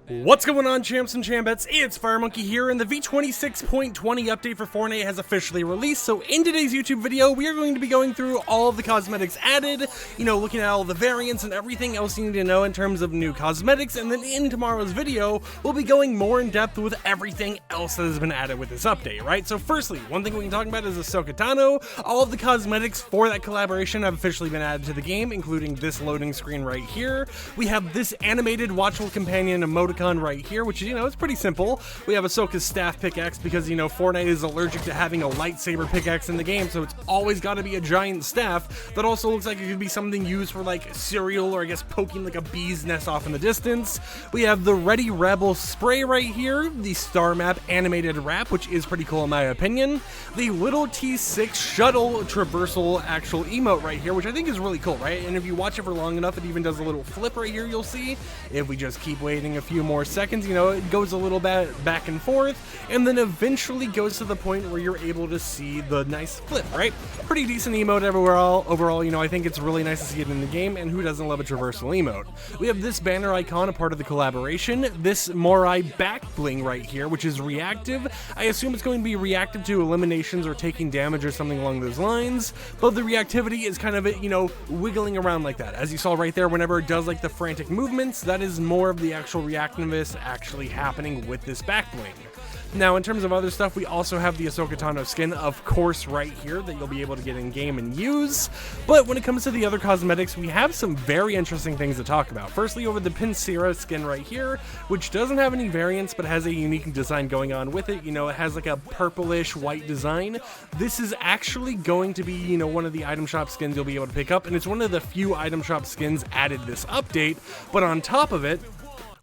What's going on, champs and chambettes? It's FireMonkey here, and the v26.20 update for Fortnite has officially released. So in today's YouTube video, we are going to be going through all of the cosmetics added, looking at all the variants and everything else you need to know in terms of new cosmetics, and then in tomorrow's video, we'll be going more in depth with everything else that has been added with this update, right? So firstly, one thing we can talk about is Ahsoka Tano. All of the cosmetics for that collaboration have officially been added to the game, including this loading screen right here. We have this animated watchful companion emoticon right here, which is, it's pretty simple. We have Ahsoka's staff pickaxe because, Fortnite is allergic to having a lightsaber pickaxe in the game, so it's always got to be a giant staff that also looks like it could be something used for like cereal, or I guess poking like a bee's nest off in the distance. We have the Ready Rebel spray right here, the star map animated wrap, which is pretty cool in my opinion. The little T6 shuttle traversal actual emote right here, which I think is really cool, right? And if you watch it for long enough, it even does a little flip right here, you'll see. If we just keep waiting a few more seconds, it goes a little bit back and forth, and then eventually goes to the point where you're able to see the nice flip, right? Pretty decent emote overall, I think it's really nice to see it in the game, and who doesn't love a traversal emote? We have this banner icon, a part of the collaboration, this Morai back bling right here, which is reactive. I assume it's going to be reactive to eliminations or taking damage or something along those lines, but the reactivity is kind of it, wiggling around like that. As you saw right there, whenever it does like the frantic movements, that is more of the actual reactiveness actually happening with this back bling. Now, in terms of other stuff, we also have the Ahsoka Tano skin, of course, right here that you'll be able to get in game and use. But when it comes to the other cosmetics, we have some very interesting ththings to talk about. Firstly, over the Pinsira skin right here, which doesn't have any variants but has a unique design going on with it. It has like a purplish white design. This is actually going to be, one of the item shop skins you'll be able to pick up, and it's one of the few item shop skins added this update. But on top of it,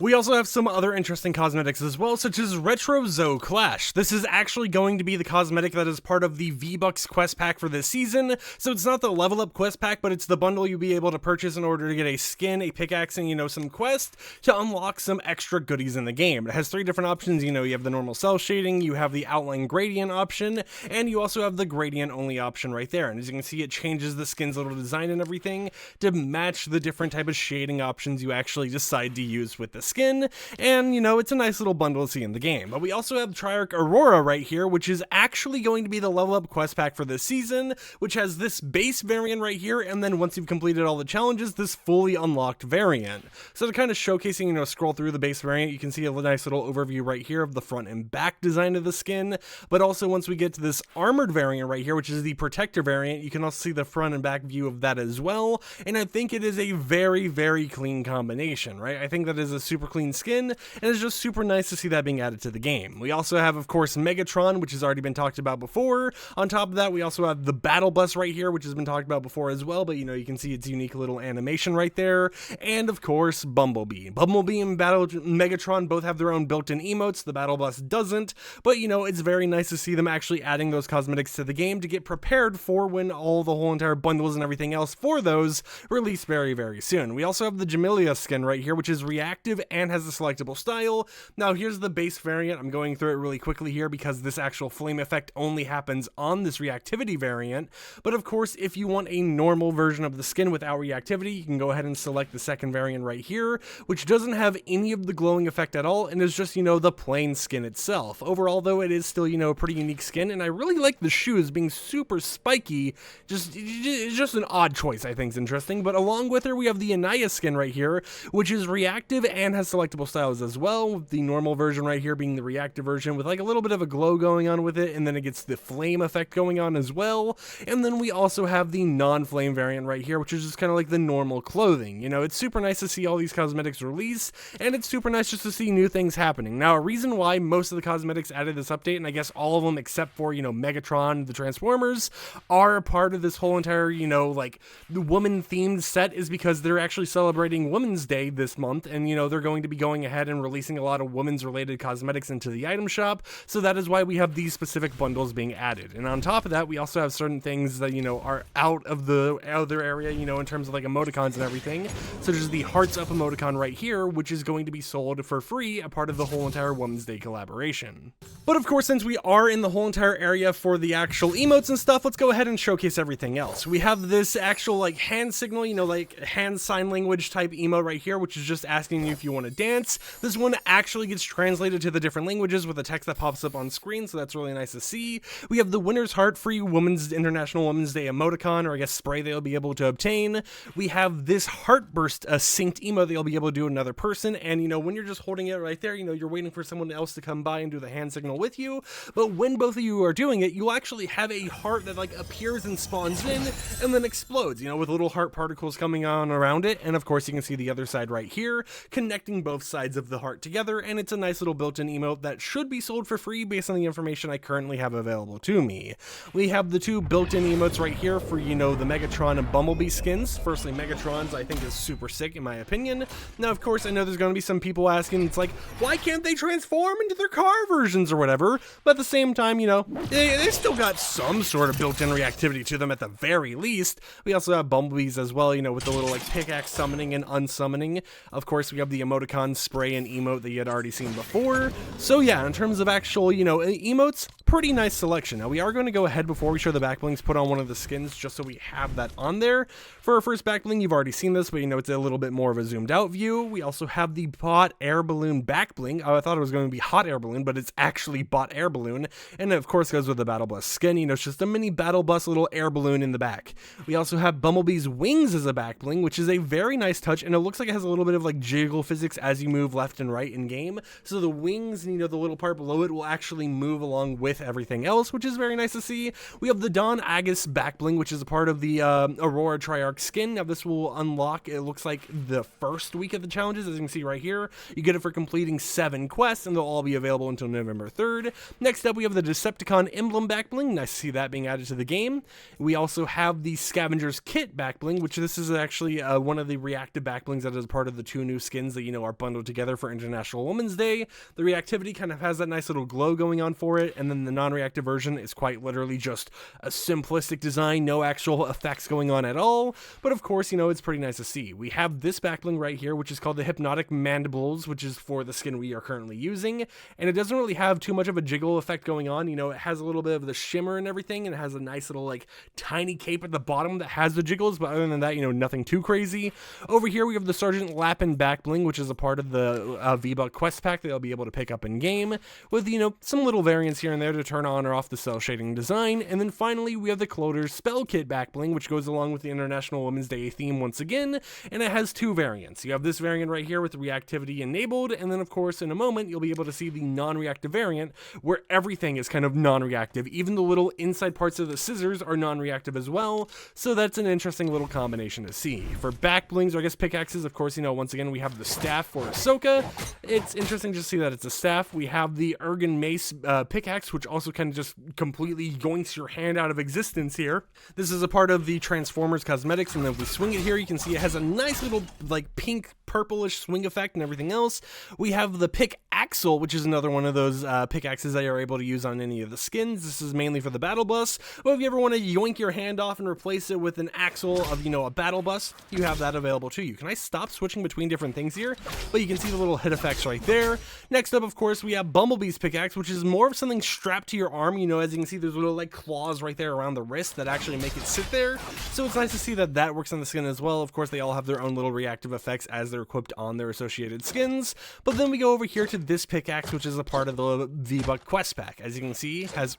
we also have some other interesting cosmetics as well, such as Retro Zoe Clash. This is actually going to be the cosmetic that is part of the V-Bucks quest pack for this season, so it's not the level up quest pack, but it's the bundle you'll be able to purchase in order to get a skin, a pickaxe, and some quest to unlock some extra goodies in the game. It has three different options. You have the normal cell shading, you have the outline gradient option, and you also have the gradient only option right there. And as you can see, it changes the skin's little design and everything to match the different type of shading options you actually decide to use with the skin, and it's a nice little bundle to see in the game. But we also have Triarch Aurora right here, which is actually going to be the level up quest pack for this season, which has this base variant right here, and then once you've completed all the challenges, this fully unlocked variant. So to kind of showcasing, scroll through the base variant, you can see a nice little overview right here of the front and back design of the skin. But also once we get to this armored variant right here, which is the protector variant, you can also see the front and back view of that as well. And I think it is a very, very clean combination, right? I think that is a super clean skin, and it's just super nice to see that being added to the game. We also have, of course, Megatron, which has already been talked about before. On top of that, we also have the Battle Bus right here, which has been talked about before as well, but you can see its unique little animation right there. And of course, Bumblebee. Bumblebee and Megatron both have their own built-in emotes. The Battle Bus doesn't, but it's very nice to see them actually adding those cosmetics to the game to get prepared for when the whole entire bundles and everything else for those release very, very soon. We also have the Jamelia skin right here, which is reactive and has a selectable style. Now here's the base variant. I'm going through it really quickly here because this actual flame effect only happens on this reactivity variant. But of course, if you want a normal version of the skin without reactivity, you can go ahead and select the second variant right here, which doesn't have any of the glowing effect at all, and is just, the plain skin itself. Overall, though, it is still, a pretty unique skin, and I really like the shoes being super spiky. It's just an odd choice, I think is interesting. But along with her, we have the Aniyah skin right here, which is reactive and has selectable styles as well, with the normal version right here being the reactive version with like a little bit of a glow going on with it, and then it gets the flame effect going on as well. And then we also have the non-flame variant right here, which is just kind of like the normal clothing. It's super nice to see all these cosmetics release, and it's super nice just to see new things happening. Now, a reason why most of the cosmetics added this update, and I guess all of them except for, Megatron, the Transformers, are part of this whole entire, like the woman-themed set, is because they're actually celebrating Women's Day this month, and, they're going to be going ahead and releasing a lot of women's related cosmetics into the item shop, so that is why we have these specific bundles being added. And on top of that, we also have certain things that, are out of their area, in terms of like emoticons and everything, such as the Hearts Up emoticon right here, which is going to be sold for free, a part of the whole entire Women's Day collaboration. But of course, since we are in the whole entire area for the actual emotes and stuff, let's go ahead and showcase everything else. We have this actual like hand signal, like hand sign language type emote right here, which is just asking you if you you want to dance. This one actually gets translated to the different languages with the text that pops up on screen, so that's really nice to see. We have the Winner's Heart free International Women's Day emoticon, or I guess spray, they'll be able to obtain. We have this Heartburst synced emote that you'll be able to do with another person, and when you're just holding it right there, you're waiting for someone else to come by and do the hand signal with you. But when both of you are doing it, you'll actually have a heart that like appears and spawns in and then explodes, with little heart particles coming on around it. And of course you can see the other side right here, connecting both sides of the heart together, and it's a nice little built-in emote that should be sold for free based on the information I currently have available to me. We have the two built-in emotes right here for, the Megatron and Bumblebee skins. Firstly, Megatron's I think is super sick in my opinion. Now, of course, I know there's going to be some people asking, it's like, why can't they transform into their car versions or whatever? But at the same time, they still got some sort of built-in reactivity to them at the very least. We also have Bumblebees as well, with the little like pickaxe summoning and unsummoning. Of course, we have the emoticon spray and emote that you had already seen before. So yeah, in terms of actual, emotes, pretty nice selection. Now, we are going to go ahead before we show the back blings, put on one of the skins just so we have that on there. For our first back bling, you've already seen this, but it's a little bit more of a zoomed out view. We also have the bot air balloon back bling. Oh, I thought it was going to be hot air balloon, but it's actually bot air balloon. And of course goes with the battle bus skin. It's just a mini battle bus little air balloon in the back. We also have Bumblebee's wings as a back bling, which is a very nice touch, and it looks like it has a little bit of like jiggle physics as you move left and right in game. So the wings, the little part below it will actually move along with everything else, which is very nice to see. We have the Dawn Agus back bling, which is a part of the Aurora Triarch skin. Now this will unlock, it looks like, the first week of the challenges. As you can see right here, you get it for completing 7 quests, and they'll all be available until November 3rd. Next up, we have the Decepticon emblem back bling. Nice to see that being added to the game. We also have the Scavenger's Kit back bling, which this is actually one of the reactive back blings that is part of the 2 new skins that are bundled together for International Women's Day. The reactivity kind of has that nice little glow going on for it, and then the non-reactive version is quite literally just a simplistic design, no actual effects going on at all. But of course, it's pretty nice to see. We have this back bling right here, which is called the Hypnotic Mandibles, which is for the skin we are currently using, and it doesn't really have too much of a jiggle effect going on. It has a little bit of the shimmer and everything, and it has a nice little like tiny cape at the bottom that has the jiggles, but other than that, nothing too crazy. Over here we have the Sergeant Lappin back bling, which is a part of the V-Buck quest pack that you'll be able to pick up in game, with some little variants here and there to turn on or off the cell shading design. And then finally we have the Cloder's Spell Kit back bling, which goes along with the International Women's Day theme once again, and it has 2 variants. You have this variant right here with the reactivity enabled, and then of course in a moment you'll be able to see the non-reactive variant where everything is kind of non-reactive. Even the little inside parts of the scissors are non-reactive as well, so that's an interesting little combination to see. For back blings, or I guess pickaxes, of course, once again we have the staff for Ahsoka. It's interesting to see that it's a staff. We have the Ergen Mace pickaxe, which also kind of just completely yoinks your hand out of existence here. This is a part of the Transformers cosmetics, and then if we swing it here, you can see it has a nice little like pink purplish swing effect and everything else. We have the Pickaxe, which is another one of those pickaxes that you're able to use on any of the skins. This is mainly for the battle bus, but if you ever want to yoink your hand off and replace it with an axle of a battle bus, you have that available to you. Can I stop switching between different things here? But you can see the little hit effects right there. Next up, of course, we have Bumblebee's pickaxe, which is more of something strapped to your arm. As you can see, there's little like claws right there around the wrist that actually make it sit there, so it's nice to see that that works on the skin as well. Of course, they all have their own little reactive effects as they're equipped on their associated skins. But then we go over here to this pickaxe, which is a part of the V-Buck quest pack. As you can see, has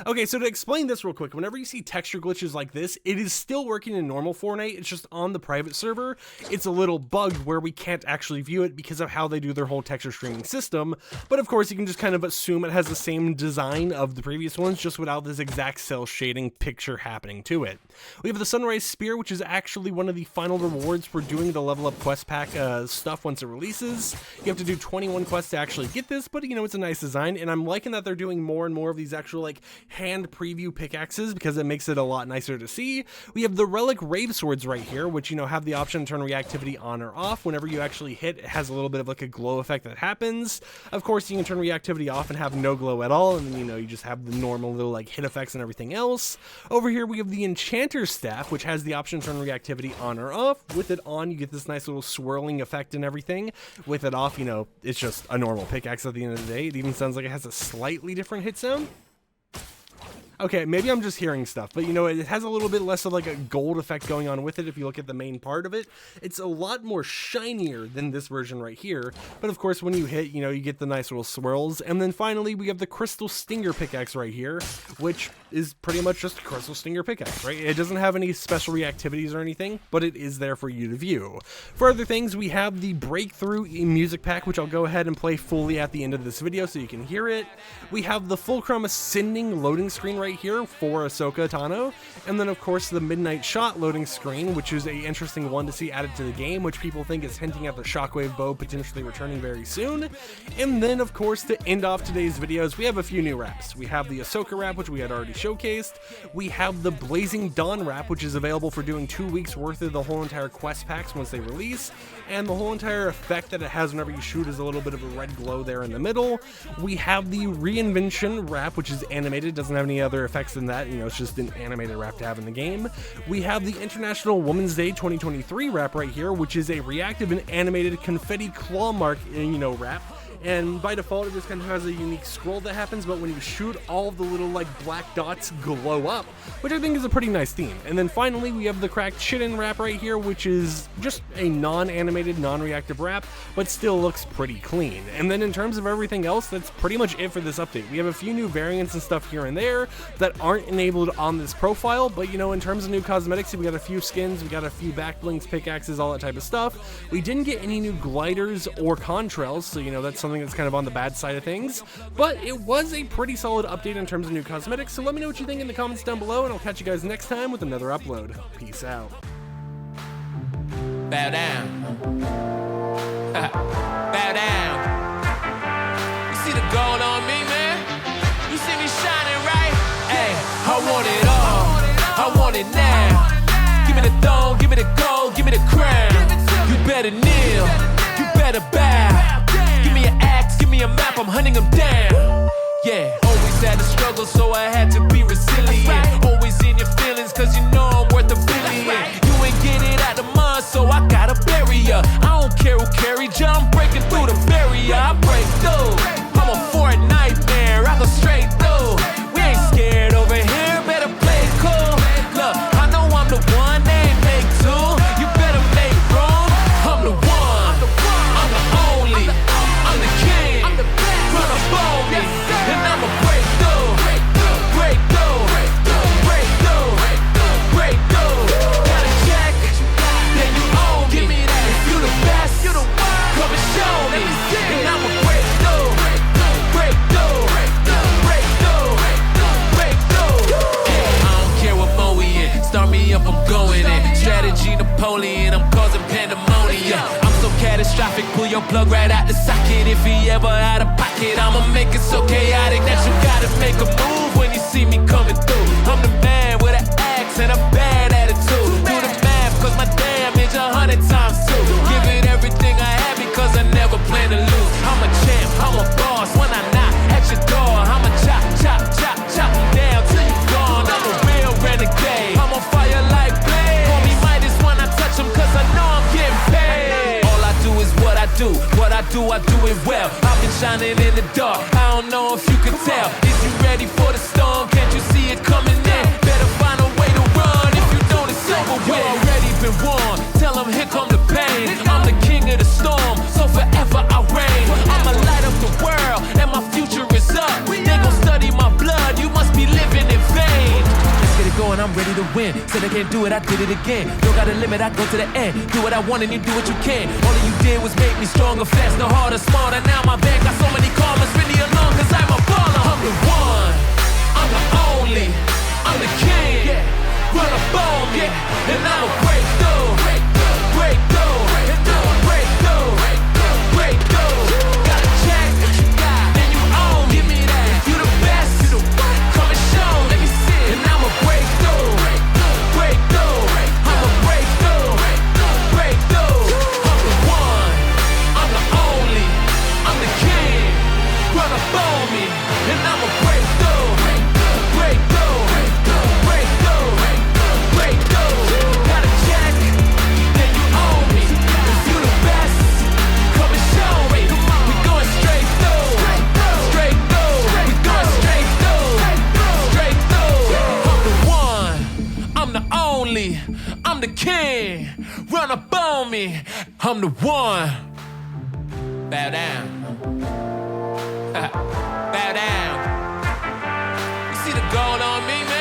okay, so to explain this real quick, whenever you see texture glitches like this, it is still working in normal Fortnite. It's just on the private server, it's a little bugged where we can't actually view it because of how they do their whole texture streaming system. But of course, you can just kind of assume it has the same design of the previous ones, just without this exact cell shading picture happening to it. We have the Sunrise Spear, which is actually one of the final rewards for doing the level up quest pack stuff once it releases. You have to do 21 quests to actually get this, but it's a nice design, and I'm liking that they're doing more and more of these actual like hand preview pickaxes because it makes it a lot nicer to see. We have the Relic Rave Swords right here, which have the option to turn reactivity on or off. Whenever you actually hit, it has a little bit of like a glow effect that happens. Of course, you can turn reactivity off and have no glow at all, and then you just have the normal little like hit effects and everything else. Over here we have the Enchanter's Staff, which has the option to turn reactivity on or off. With it on, you get this nice little swirling effect and everything. With it off, it's just a normal pickaxe at the end of the day. It even sounds like it has a slightly different hit sound. Okay, maybe I'm just hearing stuff, but you know, it has a little bit less of like a gold effect going on with it. If you look at the main part of it, it's a lot more shinier than this version right here. But of course, when you hit, you know, you get the nice little swirls. And then finally, we have the Crystal Stinger pickaxe right here, which is pretty much just a Crystal Stinger pickaxe, right? It doesn't have any special reactivities or anything, but it is there for you to view. For other things, we have the Breakthrough music pack, which I'll go ahead and play fully at the end of this video so you can hear it. We have the Fulcrum Ascending loading screen right here for Ahsoka Tano, and then of course the Midnight Shot loading screen, which is a interesting one to see added to the game, which people think is hinting at the Shockwave bow potentially returning very soon. And then of course, to end off today's videos, we have a few new wraps. We have the Ahsoka wrap, which we had already showcased. We have the Blazing Dawn wrap, which is available for doing 2 weeks worth of the whole entire quest packs once they release, and the whole entire effect that it has whenever you shoot is a little bit of a red glow there in the middle. We have the Reinvention wrap, which is animated, doesn't have any other effects than that, you know, it's just an animated wrap to have in the game. We have the International Women's Day 2023 wrap right here, which is a reactive and animated confetti claw mark, you know, wrap. And by default, it just kind of has a unique scroll that happens, but when you shoot, all of the little like black dots glow up, which I think is a pretty nice theme. And then finally, we have the Cracked Chitin wrap right here, which is just a non-animated, non-reactive wrap, but still looks pretty clean. And then in terms of everything else, that's pretty much it for this update. We have a few new variants and stuff here and there that aren't enabled on this profile, but you know, in terms of new cosmetics, we got a few skins, we got a few back blings, pickaxes, all that type of stuff. We didn't get any new gliders or contrails, so you know, that's something that's kind of on the bad side of things, but it was a pretty solid update in terms of new cosmetics. So let me know what you think in the comments down below, and I'll catch you guys next time with another upload. Peace out. Bow down. Bow down. You see the gold on me, man? You see me shining, right? Hey, I want it all. I want it now. Give me the throne, give me the gold, give me the crown. You better kneel, you better bow. Give me an axe, give me a map, I'm hunting them down. Yeah, always had to struggle, so I had to be resilient. Always in your feelings, cause you know I'm worth a billion. You ain't get it out the mud, so I gotta bury ya. I don't care who carried ya, I'm breaking through the barrier. I break through, I'm a Fortnite man, I go straight through. We ain't scared over here, better play it cool. Look, I know I'm the one, they ain't make two. You better make room, I'm the one, I'm the only, I'm the king, run up on me, and I'ma break through, break through, break through, break through. Got a check, then you own me. Give me that. If you the best, you the one. Come and show me, and I'ma break through, break through, break through, break through. Yeah, I don't care what mode we in. Start me up, I'm going in. Strategy Napoleon, I'm causing pandemonium. I'm so catastrophic, pull your plug right out the socket. If he ever out of pocket, I'ma make it so chaotic that you gotta make a move when you see me coming through. I'm the man with an axe and a bad attitude. Do the math, cause my damage 100 times two. Give it everything I have because I never plan to lose. I'm a champ, I'm a boss when I knock at your door. I'ma chop, chop, chop, chop you down till you gone. I'm a real renegade, I'm on fire like blaze. Call me Midas when I touch him cause I know I'm getting paid. All I do is what I do, I do it well. I've been shining in the dark, I don't know if you can tell. Is you ready for the storm? Can't you see it coming in? Better find a way to run, if you don't it's over with. You already been warned, tell them here come the pain. I'm the king of the storm, so forever I reign. I'ma light up the world, and my future is up. They gon' study my blood, you must be living in vain. Let's get it going, I'm ready to win. Said I can't do it, I did it again. Don't got a limit, I go to the end. Do what I want and you do what you can. All of you did was make me stronger, faster, harder, smarter. Now my bank got so many commas, really alone cause I'm a baller. I'm the one, I'm the only, I'm the king. Run up on me, and I'ma break through, break through, break through, break through. Got a check, then you own me. Give me that. If you the best, come and show me. Let me see it. And I'ma break through, break through. I'ma break through, break through. I'm the one, I'm the only, I'm the me, I'm the one. Bow down. Bow down. You see the gold on me, man?